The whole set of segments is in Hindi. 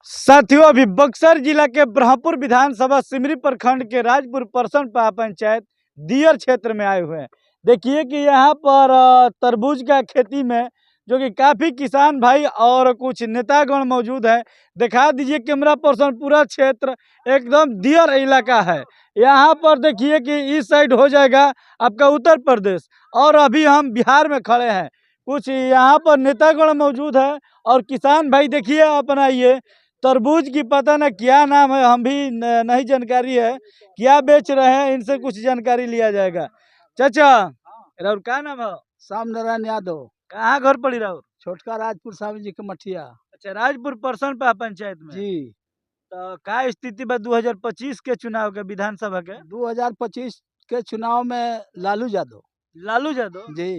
साथियों, अभी बक्सर जिला के ब्रह्मपुर विधानसभा सिमरी प्रखंड के राजपुर परसनपा पंचायत दियर क्षेत्र में आए हुए हैं। देखिए कि यहाँ पर तरबूज का खेती में जो कि काफी किसान भाई और कुछ नेतागण मौजूद हैं। दिखा दीजिए कैमरा पर्सन, पूरा क्षेत्र एकदम दियर इलाका है। यहाँ पर देखिए कि इस साइड हो जाएगा आपका उत्तर प्रदेश और अभी हम बिहार में खड़े हैं। कुछ यहाँ पर नेतागण मौजूद है और किसान भाई देखिए अपना ये तरबूज की पता न क्या नाम है, हम भी नहीं जानकारी है क्या बेच रहे हैं। इनसे कुछ जानकारी लिया जाएगा। चाचा राउर का नाम है? श्याम नारायण यादव, कहाँ घर पड़ी राउर? छोटका राजपुर स्वामी जी के मठिया। अच्छा, राजपुर परसनपा पंचायत में। जी, तो का स्थिति बा 2025 के चुनाव के विधानसभा के? 2025 के चुनाव में लालू यादव लालू यादव जी।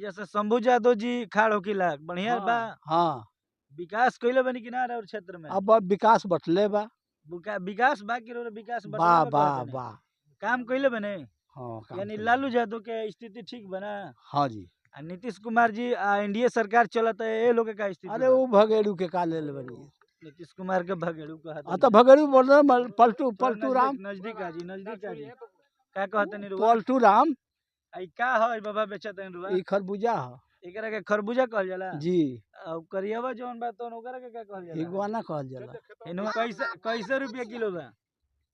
जैसे शंभू यादव जी खाड़ होकिला बढ़िया बा। हाँ, विकास कइले बनी कि ना राउर क्षेत्र में? अब विकास बटले बा। विकास बा कि रोड विकास बा बटले बा बा कहतनी? बा काम कइले बने? हाँ, काम यानी कइले। लालू यादव के स्थिति ठीक बना? हाँ जी। आ नीतीश कुमार जी एनडीए सरकार चलत है, ये लोग के का स्थिति अरे बा? वो भगेड़ू के का ले बनी। नीतीश कुमार के भगेड़ू कहत हाँ तो भगेड़ू बोल रहे पलटू पलटू राम। नजदीक आजी का कहतनी रुआ? पलटू राम आई का है बाबा बेचत है रुआ? ई खरबूजा है एकरा के खरबूजा कहल जाला। जी। और करियावा जौन बा तौन ओकरा के का कहल जाला? इगवाना कहल जाला। इनवा कैसे कैसे रुपया किलो बा?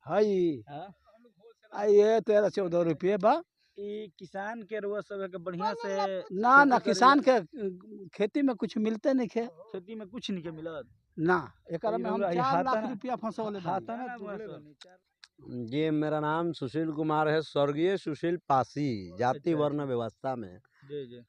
हई हां, ये 13-14 रुपये बा। ई किसान के रुआ सब के बढ़िया से ना ना, खेती किसान के खेती में कुछ मिलते नहीं खे खेती में कुछ नहीं के मिलत। ना। एकरा में हम ई 4 हाथा लाख ना- रुपया फंसौले बानी। हाथा ना तुरले बनी। जी, मेरा नाम सुशील कुमार है, स्वर्गीय सुशील पासी, जाति अच्छा, वर्ण व्यवस्था में। जी जी।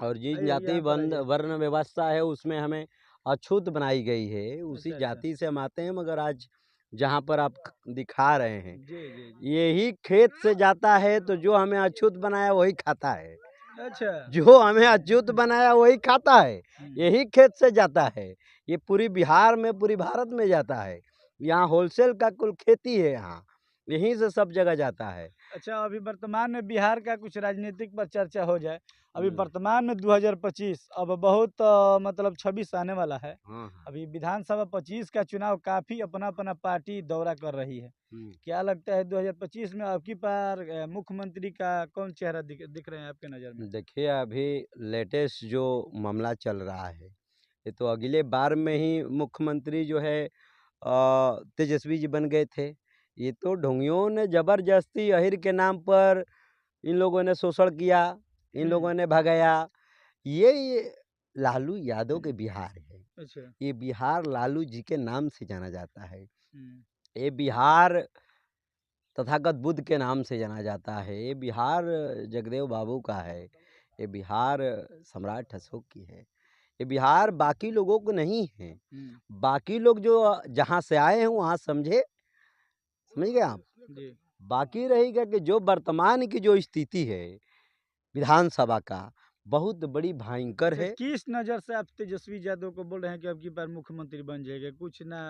और जिस आइए, जाति यहाँ पर आइए। वर्ण व्यवस्था है उसमें हमें अछूत बनाई गई है, उसी अच्छा, अच्छा। जाति से हम आते हैं। मगर आज जहाँ पर आप दिखा रहे हैं जी जी जी। यही खेत से जाता है, तो जो हमें अछूत बनाया वही खाता है। अच्छा। जो हमें अछूत बनाया वही खाता है, यही खेत से जाता है। ये पूरी बिहार में, पूरी भारत में जाता है। यहाँ होलसेल का कुल खेती है, यहाँ यहीं से सब जगह जाता है। अच्छा, अभी वर्तमान में बिहार का कुछ राजनीतिक पर चर्चा हो जाए। अभी हम्म। वर्तमान में 2025 अब बहुत मतलब 26 आने वाला है। हाँ, अभी विधानसभा 25 का चुनाव काफी अपना अपना पार्टी दौरा कर रही है। क्या लगता है 2025 में अब की बार मुख्यमंत्री का कौन चेहरा दिख रहे हैं आपके नजर में? देखिए, अभी लेटेस्ट जो मामला चल रहा है, ये तो अगले बार में ही मुख्यमंत्री जो है तेजस्वी जी बन गए थे। ये तो ढोंगियों ने जबरदस्ती अहिर के नाम पर इन लोगों ने शोषण किया, इन लोगों ने भगाया। ये लालू यादव के बिहार है। अच्छा। ये बिहार लालू जी के नाम से जाना जाता है। हम्म, ये बिहार तथागत बुद्ध के नाम से जाना जाता है। ये बिहार जगदेव बाबू का है। ये बिहार सम्राट अशोक की है। ये बिहार बाकी लोगों को नहीं है। बाकी लोग जो जहाँ से आए हैं वहाँ समझे, समझ गए आप? जी। बाकी रहेगा कि जो वर्तमान की जो स्थिति है विधानसभा का, बहुत बड़ी भयंकर अच्छा, है। किस नजर से आप तेजस्वी यादव को बोल रहे हैं कि अब की बार मुख्यमंत्री बन जाएगा? कुछ ना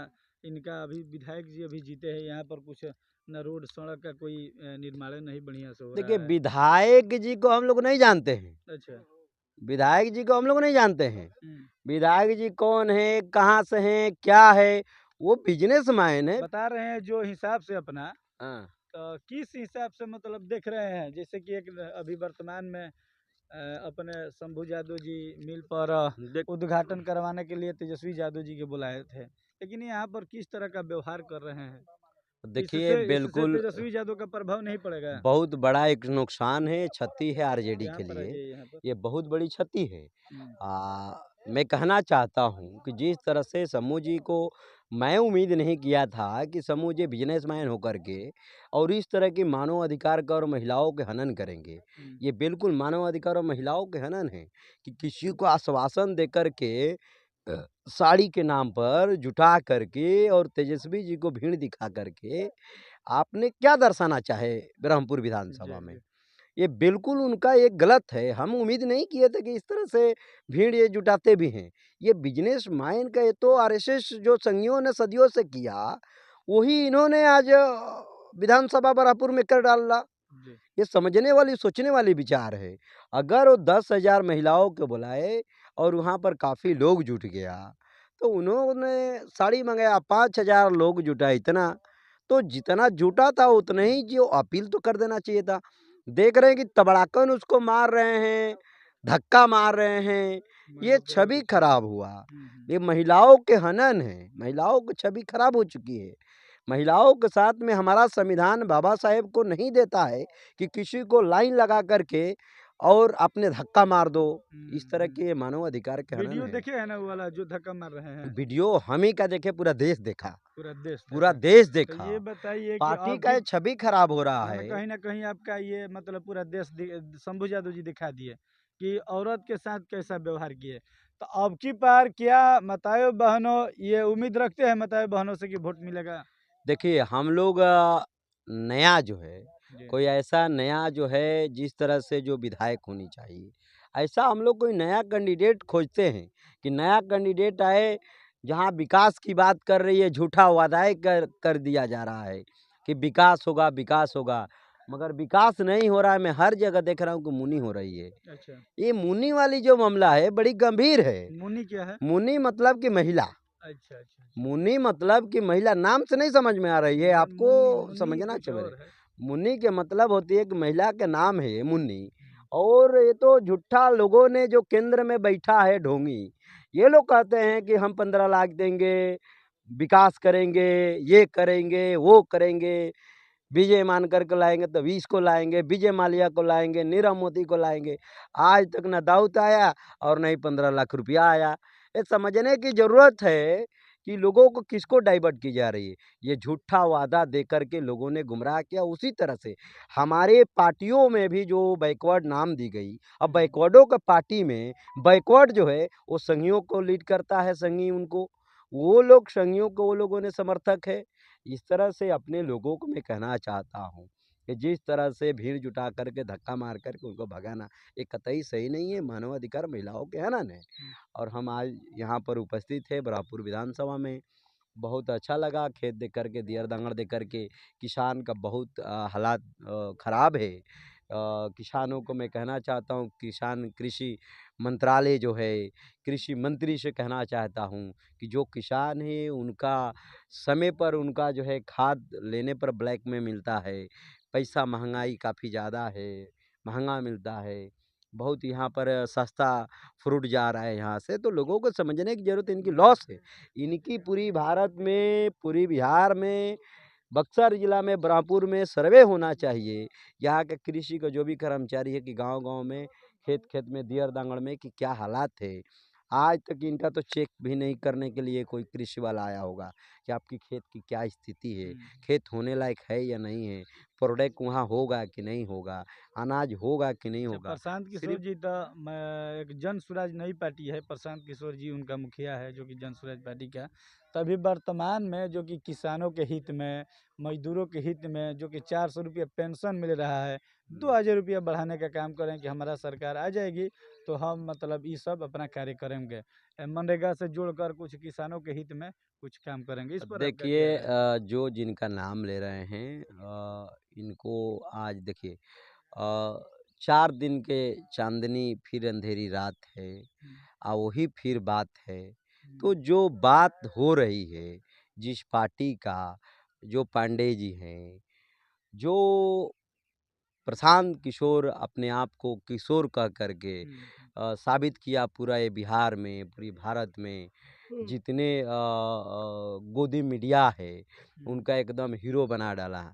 इनका अभी विधायक जी अभी जीते हैं यहाँ पर, कुछ न रोड सड़क का कोई निर्माण नहीं बढ़िया से हो देखिए, रहा है। विधायक जी को हम लोग नहीं जानते हैं। अच्छा। विधायक जी को हम लोग नहीं जानते हैं। हम्म, विधायक जी कौन है, कहाँ से हैं, क्या है, वो बिजनेसमैन है। बता रहे हैं जो हिसाब से अपना, हाँ। तो किस हिसाब से मतलब देख रहे हैं? जैसे कि एक अभी वर्तमान में अपने शंभू यादव जी मिल पर उद्घाटन करवाने के लिए तेजस्वी यादव जी के बुलाए थे, लेकिन यहाँ पर किस तरह का व्यवहार कर रहे हैं? देखिए, इससे बिल्कुल तेजस्वी यादव का प्रभाव नहीं पड़ेगा? बहुत बड़ा एक नुकसान है, क्षति है आरजेडी यहाँ के पर लिए। आइए, यहाँ पर। ये बहुत बड़ी क्षति है। हम्म, मैं कहना चाहता हूँ कि जिस तरह से समूह जी को मैं उम्मीद नहीं किया था कि समूह जी बिजनेसमैन होकर के और इस तरह की मानव अधिकार का और महिलाओं के हनन करेंगे। ये बिल्कुल मानव अधिकार और महिलाओं के हनन है कि किसी को आश्वासन देकर के साड़ी के नाम पर जुटा करके और तेजस्वी जी को भीड़ दिखा करके आपने क्या दर्शाना चाहे ब्रह्मपुर विधानसभा में? ये बिल्कुल उनका एक गलत है। हम उम्मीद नहीं किए थे कि इस तरह से भीड़ ये जुटाते भी हैं। ये बिजनेस माइंड का, ये तो आरएसएस जो संघियों ने सदियों से किया, वही इन्होंने आज विधानसभा बरापुर में कर डाला। ये समझने वाली, सोचने वाली विचार है। अगर वो 10,000 महिलाओं को बुलाए और वहाँ पर काफ़ी लोग जुट गया, तो उन्होंने साड़ी मंगाया, 5,000 लोग जुटा इतना, तो जितना जुटा था उतना ही जो अपील तो कर देना चाहिए था। देख रहे हैं कि तबड़ाकन उसको मार रहे हैं, धक्का मार रहे हैं, ये छवि खराब हुआ। ये महिलाओं के हनन है, महिलाओं की छवि खराब हो चुकी है। महिलाओं के साथ में हमारा संविधान बाबा साहेब को नहीं देता है कि किसी को लाइन लगा करके और अपने धक्का मार दो। इस तरह के ये मानव अधिकार के हनन वीडियो है। देखे है ना वो वाला जो धक्का मार रहे हैं, वीडियो हम ही का देखे, पूरा देश देखा, पूरा देश पूरा देखा। देश तो देखा। ये बताइए कि पार्टी का आपकी ये छवि खराब हो रहा मतलब है। कहीं ना कहीं आपका ये मतलब पूरा देश शंभू यादव जी दिखा दिए कि औरत के साथ कैसा व्यवहार किए। तो अब की बार क्या माताओं बहनों ये उम्मीद रखते हैं माताओं बहनों से कि वोट मिलेगा? देखिए हम लोग नया जो है, जी। कोई ऐसा नया जो है जिस तरह से जो विधायक होनी चाहिए, ऐसा हम लोग कोई नया कैंडिडेट खोजते हैं कि नया कैंडिडेट आए, जहाँ विकास की बात कर रही है, झूठा वादाएँ कर दिया जा रहा है कि विकास होगा, मगर विकास नहीं हो रहा है। मैं हर जगह देख रहा हूँ कि मुनी हो रही है। अच्छा, ये मुनी वाली जो मामला है बड़ी गंभीर है। मुनि क्या है? मुनी मतलब कि महिला, अच्छा अच्छा अच्छा। मुन्नी मतलब कि महिला, नाम से नहीं समझ में आ रही है, आपको मुन्नी समझना कुछ चाहिए। और है। मुन्नी के मतलब होती है कि महिला के नाम है ये मुन्नी। और ये तो झूठा लोगों ने जो केंद्र में बैठा है ढोंगी, ये लोग कहते हैं कि हम 15 लाख देंगे, विकास करेंगे, ये करेंगे, वो करेंगे, विजय मान करके लाएंगे तो 20 को लाएंगे, विजय माल्या को लाएंगे, नीरव मोदी को लाएंगे। आज तक न दाऊद आया और न ही 15 लाख रुपया आया। ये समझने की जरूरत है कि लोगों को किसको डाइवर्ट की जा रही है। ये झूठा वादा दे करके लोगों ने गुमराह किया। उसी तरह से हमारे पार्टियों में भी जो बैकवर्ड नाम दी गई, अब बैकवर्डों के पार्टी में बैकवर्ड जो है वो संघियों को लीड करता है, संघी उनको, वो लोग संघियों को वो लोगों ने समर्थक है। इस तरह से अपने लोगों को मैं कहना चाहता हूँ कि जिस तरह से भीड़ जुटा करके धक्का मार करके उनको भगाना, ये कतई सही नहीं है। मानवाधिकार महिलाओं के हनन है। और हम आज यहाँ पर उपस्थित थे ब्रह्मपुर विधानसभा में। बहुत अच्छा लगा खेत देख करके, दियर दांगड़ देख करके। किसान का बहुत हालात खराब है। किसानों को मैं कहना चाहता हूँ, किसान कृषि मंत्रालय जो है, कृषि मंत्री से कहना चाहता हूँ कि जो किसान है उनका समय पर उनका जो है खाद लेने पर ब्लैक में मिलता है। पैसा महंगाई काफ़ी ज़्यादा है, महंगा मिलता है। बहुत यहाँ पर सस्ता फ्रूट जा रहा है यहाँ से, तो लोगों को समझने की ज़रूरत है, इनकी लॉस है। इनकी पूरी भारत में, पूरी बिहार में, बक्सर जिला में, ब्रह्मपुर में सर्वे होना चाहिए। यहाँ के कृषि का जो भी कर्मचारी है कि गांव-गांव में, खेत-खेत में, दियर दांगड़ में कि क्या हालात है। आज तक इनका तो चेक भी नहीं करने के लिए कोई कृषि वाला आया होगा कि आपकी खेत की क्या स्थिति है, खेत होने लायक है या नहीं है, प्रोडक्ट वहाँ होगा कि नहीं होगा, अनाज होगा कि नहीं अच्छा, होगा। प्रशांत किशोर सिर्फ जी तो एक जन स्वराज नई पार्टी है, प्रशांत किशोर जी उनका मुखिया है जो कि जन स्वराज पार्टी का। तभी वर्तमान में जो कि किसानों के हित में, मजदूरों के हित में जो कि 400 रुपये पेंशन मिल रहा है, 2000 रुपया बढ़ाने का काम करें कि हमारा सरकार आ जाएगी तो हम मतलब ये सब अपना कार्य करेंगे। मनरेगा से जोड़कर कुछ किसानों के हित में कुछ काम करेंगे। इस पर आपका क्या देखिए राय है? जो जिनका नाम ले रहे हैं इनको आज देखिए 4 दिन के चांदनी फिर अंधेरी रात है, वही फिर बात है। तो जो बात हो रही है, जिस पार्टी का जो पांडे जी हैं, जो प्रशांत किशोर अपने आप को किशोर कह करके साबित किया पूरा ये बिहार में, पूरी भारत में, जितने गोदी मीडिया है उनका एकदम हीरो बना डाला।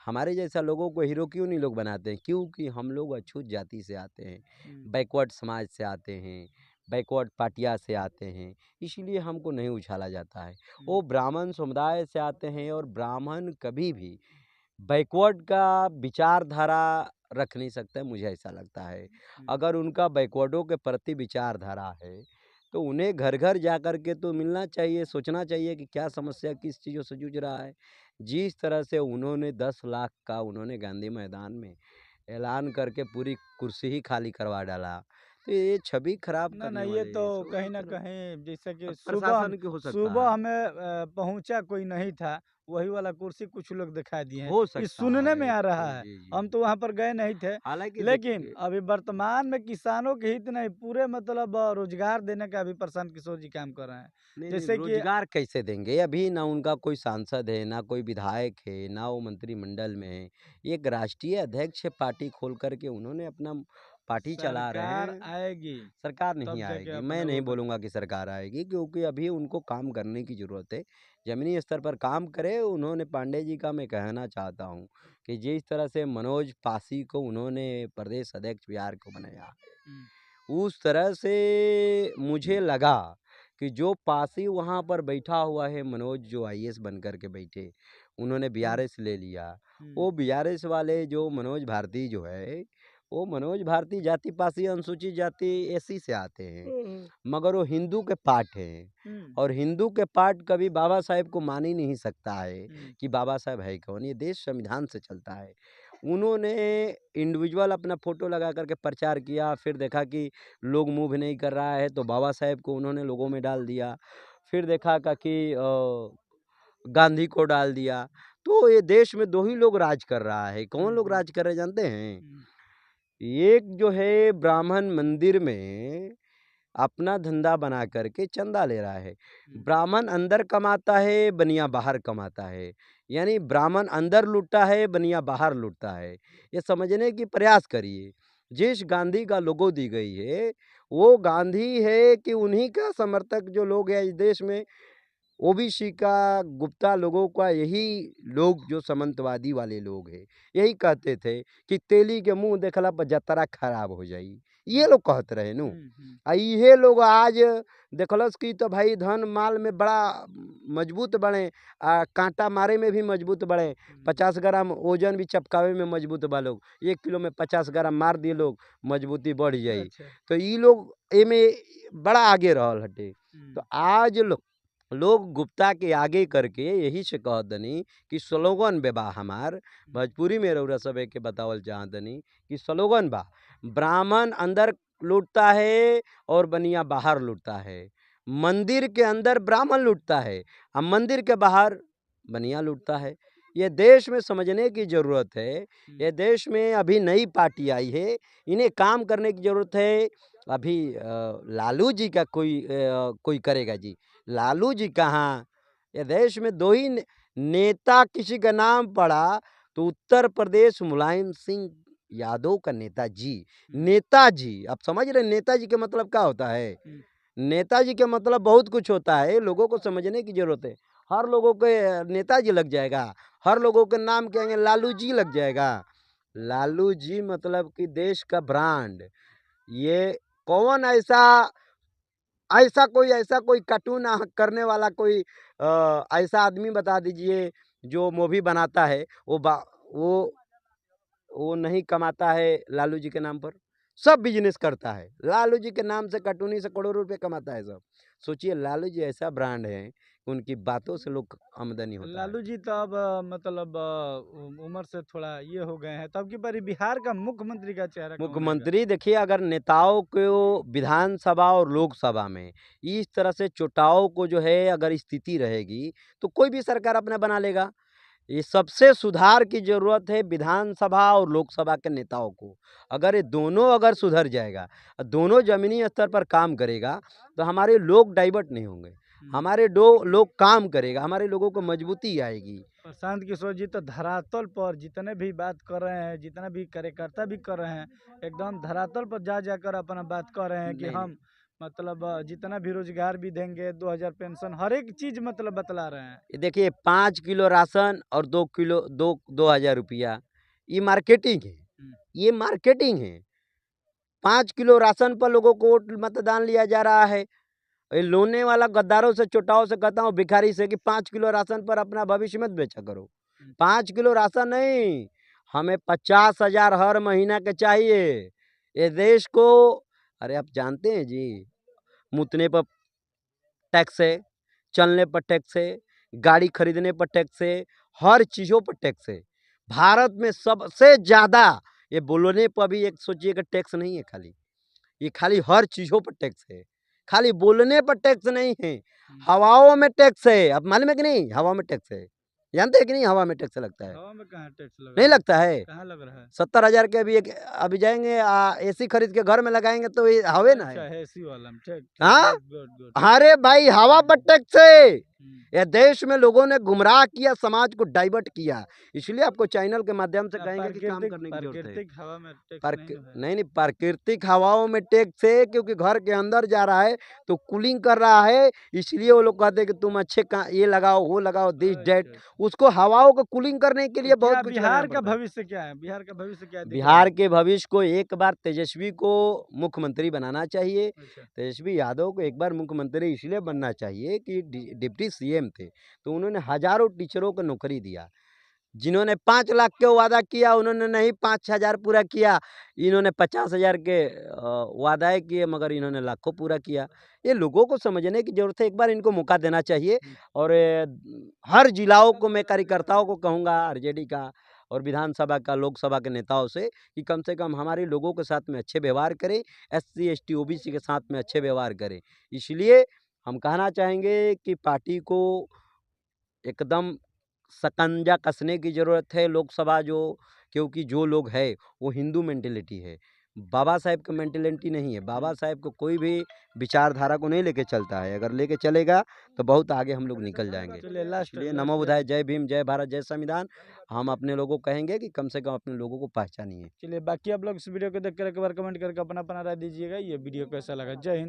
हमारे जैसा लोगों को हीरो क्यों नहीं लोग बनाते हैं? क्योंकि हम लोग अछूत जाति से आते हैं, बैकवर्ड समाज से आते हैं, बैकवर्ड पार्टिया से आते हैं, इसीलिए हमको नहीं उछाला जाता है। वो ब्राह्मण समुदाय से आते हैं और ब्राह्मण कभी भी बैकवर्ड का विचारधारा रख नहीं सकते, मुझे ऐसा लगता है। अगर उनका बैकवर्डों के प्रति विचारधारा है तो उन्हें घर घर जा कर के तो मिलना चाहिए, सोचना चाहिए कि क्या समस्या किस चीज़ों से जूझ रहा है। जिस तरह से उन्होंने 10 लाख का उन्होंने गांधी मैदान में ऐलान करके पूरी कुर्सी ही खाली करवा डाला, तो ये छवि खराब ना करने ये वाले तो सब कहीं ना तरफ कहीं जैसे कि प्रशासन के हो सकता सुबह है। हमें पहुंचा कोई नहीं था, वही वाला कुर्सी कुछ लोग दिखा दिए हैं, हो ये सकता सुनने में है। आ रहा जी, है। जी, जी, हम जी। तो वहां पर गए नहीं थे, हालाँकि लेकिन देखिए अभी वर्तमान में किसानों के हित नहीं, पूरे मतलब रोजगार देने का अभी प्रशांत किशोर जी काम कर रहे हैं। नहीं, नहीं, जैसे कि रोज़गार कैसे देंगे? अभी ना उनका कोई सांसद है, ना कोई विधायक है, ना वो मंत्रिमंडल में है। एक राष्ट्रीय अध्यक्ष पार्टी खोल कर के उन्होंने अपना पार्टी चला रहे सरकार हैं। आएगी, सरकार नहीं तब जाके आएगी, मैं अपना नहीं वो बोलूँगा कि सरकार आएगी क्योंकि अभी उनको काम करने की ज़रूरत है। ज़मीनी स्तर पर काम करे, उन्होंने पांडे जी का मैं कहना चाहता हूँ कि जिस तरह से मनोज पासी को उन्होंने प्रदेश अध्यक्ष बिहार को बनाया, हुँ, उस तरह से मुझे लगा कि जो पासी वहाँ पर बैठा हुआ है मनोज जो आईएएस बन कर के बैठे, उन्होंने हुँ, बीआरएस ले लिया। हुँ, वो बीआरएस वाले जो मनोज भारती जो है, वो मनोज भारती जाति पासी अनुसूचित जाति एससी से आते हैं, हुँ, मगर वो हिंदू के पार्ट हैं हुँ, और हिंदू के पार्ट कभी बाबा साहेब को मान ही नहीं सकता है हुँ, कि बाबा साहेब है कौन, ये देश संविधान से चलता है। उन्होंने इंडिविजुअल अपना फ़ोटो लगा कर के प्रचार किया, फिर देखा कि लोग मूव नहीं कर रहा है तो बाबा साहेब को उन्होंने लोगों में डाल दिया। फिर देखा कि गांधी को डाल दिया। तो ये देश में 2 ही लोग राज कर रहा है। कौन हुँ, लोग हुँ, राज कर रहे हैं जानते हैं? हुँ, एक जो है ब्राह्मण मंदिर में अपना धंधा बना कर के चंदा ले रहा है। हुँ, ब्राह्मण अंदर कमाता है, बनिया बाहर कमाता है। यानी ब्राह्मण अंदर लूटता है, बनिया बाहर लूटता है। ये समझने की प्रयास करिए। जिस गांधी का लोगो दी गई है, वो गांधी है कि उन्हीं का समर्थक जो लोग हैं इस देश में ओबीसी का, गुप्ता लोगों का यही लोग जो सामंतवादी वाले लोग हैं, यही कहते थे कि तेली के मुँह देखला पर जतरा खराब हो जाई। ये लोग कहत रहे नु। हुँ, हुँ, इहे लोग आज देखलस कि तो भाई धन माल में बड़ा मजबूत बड़े, कांटा मारे में भी मजबूत बड़े, हुँ, 50 ग्राम ओजन भी चपकावे में मजबूत बा लोग। 1 किलो में 50 ग्राम मार दिए लोग, मजबूती बढ़ जाई। अच्छा, तो ई लोग एमे बड़ा आगे रहल हटे। तो हुँ, आज लोग गुप्ता के आगे करके यही से कहत दनी कि स्लोगन बे बा हमार हुँ, भोजपुरी में रउरा सभे के बतावल चाहत दनी कि स्लोगन बा ब्राह्मण अंदर लूटता है और बनिया बाहर लूटता है। मंदिर के अंदर ब्राह्मण लूटता है और मंदिर के बाहर बनिया लूटता है। ये देश में समझने की ज़रूरत है। हुँ, ये देश में अभी नई पार्टी आई है, इन्हें काम करने की ज़रूरत है। अभी लालू जी का कोई करेगा जी। लालू जी कहाँ? ये देश में 2 ही नेता किसी का नाम पड़ा तो उत्तर प्रदेश मुलायम सिंह यादव का नेताजी। हुँ, नेताजी, आप समझ रहे हैं नेताजी का मतलब क्या होता है? हुँ, नेताजी का मतलब बहुत कुछ होता है, लोगों को समझने की ज़रूरत है। हर लोगों के नेताजी लग जाएगा, हर लोगों के नाम कहेंगे लालू जी लग जाएगा। लालू जी मतलब कि देश का ब्रांड। ये कौन ऐसा कोई कार्टून करने वाला कोई ऐसा आदमी बता दीजिए जो मूवी बनाता है वो वो नहीं कमाता है लालू जी के नाम पर। सब बिजनेस करता है लालू जी के नाम से, कार्टूनी से करोड़ों रुपए कमाता है सब। सोचिए लालू जी ऐसा ब्रांड है कि उनकी बातों से लोग आमदनी होता है। लालू जी तो अब मतलब उम्र से थोड़ा ये हो गए हैं, तब की बारी बिहार का मुख्यमंत्री का चेहरा कौन आएगा? मुख्यमंत्री देखिए, अगर नेताओं को विधानसभा और लोकसभा में इस तरह से चुनाव को जो है अगर स्थिति रहेगी तो कोई भी सरकार अपना बना लेगा। ये सबसे सुधार की ज़रूरत है विधानसभा और लोकसभा के नेताओं को। अगर ये दोनों अगर सुधर जाएगा, दोनों ज़मीनी स्तर पर काम करेगा, तो हमारे लोग डाइवर्ट नहीं होंगे। हुँ। हमारे दो लोग काम करेगा, हमारे लोगों को मजबूती आएगी। प्रशांत किशोर जी तो धरातल पर जितने भी बात कर रहे हैं, जितना भी कार्यकर्ता भी कर रहे हैं, एकदम धरातल पर जा जाकर अपना बात कर रहे हैं कि नहीं, नहीं। हम मतलब जितना भी रोजगार भी देंगे, 2000 पेंशन, हर एक चीज मतलब बतला रहे हैं। ये देखिए 5 किलो राशन और 2 किलो 2,000 रुपया, ये मार्केटिंग है। हुँ, ये मार्केटिंग है। 5 किलो राशन पर लोगों को वोट मतदान लिया जा रहा है। ये लोने वाला गद्दारों से, चोटाओं से कहता हूँ, भिखारी से कि 5 किलो राशन पर अपना भविष्य मत बेचा करो। हुँ, 5 किलो राशन नहीं, हमें 50,000 हर महीना के चाहिए। ये देश को, अरे आप जानते हैं जी, मुतने पर टैक्स है, चलने पर टैक्स है, गाड़ी खरीदने पर टैक्स है, हर चीज़ों पर टैक्स है। भारत में सबसे ज़्यादा, ये बोलने पर भी एक सोचिए कि टैक्स नहीं है खाली। ये खाली हर चीज़ों पर टैक्स है, खाली बोलने पर टैक्स नहीं है, हवाओं में टैक्स है। अब मालूम है कि नहीं, हवा में टैक्स है, जानते हैं कि नहीं हवा में टैक्स लगता है? हवा में कहाँ टैक्स लग नहीं रहा है? लगता है। कहाँ लग रहा है? 70,000 के अभी जाएंगे एसी खरीद के घर में लगाएंगे तो ये हवे ना अच्छा है। एसी वाला में, ठीक ठीक, हाँ, गुड गुड गुड। अरे भाई हवा पर टैक्स है। हम्म। यह देश में लोगों ने गुमराह किया, समाज को डाइवर्ट किया, इसलिए आपको चैनल के माध्यम से ना, कहेंगे कि काम प्राकृतिक करने की जरूरत है। प्राकृतिक हवा में टैक्स नहीं ना है। नहीं प्राकृतिक हवाओं में टैक्स है, क्योंकि घर के अंदर जा रहा है तो कूलिंग कर रहा है, इसलिए वो लोग कहते हैं कि तुम अच्छे का ये लगाओ वो लगाओ दिस डेट, अच्छा, अच्छा। उसको हवाओं को कूलिंग करने के तो लिए क्या बहुत कुछ लगाना बिहार का पड़ता है। भविष्य क्या है? बिहार का भविष्य क्या दिख रहा बिहार है? के भविष्य को एक बार तेजस्वी को मुख्यमंत्री बनाना चाहिए। अच्छा। तेजस्वी यादव को एक बार मुख्यमंत्री इसलिए बनना चाहिए कि डिप्टी सीएम थे, तो उन्होंने हजारों टीचरों को नौकरी दिया। जिन्होंने 5 लाख के वादा किया उन्होंने नहीं 5,000 पूरा किया, इन्होंने 50,000 के वादाएँ किए मगर इन्होंने लाखों पूरा किया। ये लोगों को समझने की ज़रूरत है, एक बार इनको मौका देना चाहिए। और हर जिलाओं को मैं कार्यकर्ताओं को कहूँगा, आरजेडी का और विधानसभा का, लोकसभा के नेताओं से कि कम हमारे लोगों के साथ में अच्छे व्यवहार करें, एससी, एसटी, ओबीसी के साथ में अच्छे व्यवहार करें। इसलिए हम कहना चाहेंगे कि पार्टी को एकदम शकंजा कसने की ज़रूरत है, लोकसभा जो, क्योंकि जो लोग हैं वो हिंदू मेंटालिटी है, बाबा साहेब की मेंटालिटी नहीं है। बाबा साहेब को कोई भी विचारधारा को नहीं लेके चलता है, अगर लेके चलेगा तो बहुत आगे हम लोग निकल जाएंगे। चलिए लास्ट इसलिए लास्ट नमो क्या? बुधाय, जय भीम, जय भारत, जय संविधान। हम अपने लोगों को कहेंगे कि कम से कम अपने लोगों को पहचानिए। चलिए बाकी आप लोग इस वीडियो को देख कर एक बार कमेंट करके अपना अपना राय दीजिएगा। ये वीडियो कैसा लगा? जय हिंद।